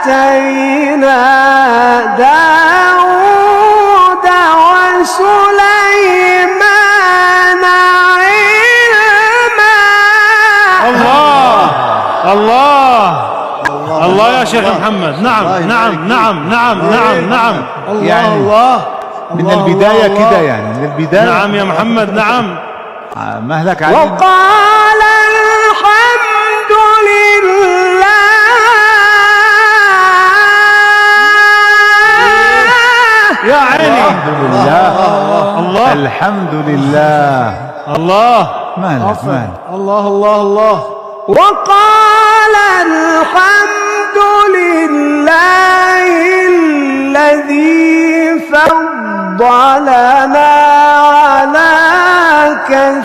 آتينا داود وسليمان علما. الله الله الله يا شيخ محمد. نعم نعم نعم نعم نعم نعم. يعني الله من البداية كده، يعني من البداية. نعم يا محمد نعم. مهلك علينا. وقال الحمد لله يا عيني. الحمد لله. الله الحمد لله. الله. مهلك مهلك. الله الله الله. وقال الحمد لله الذي فضلنا على كثير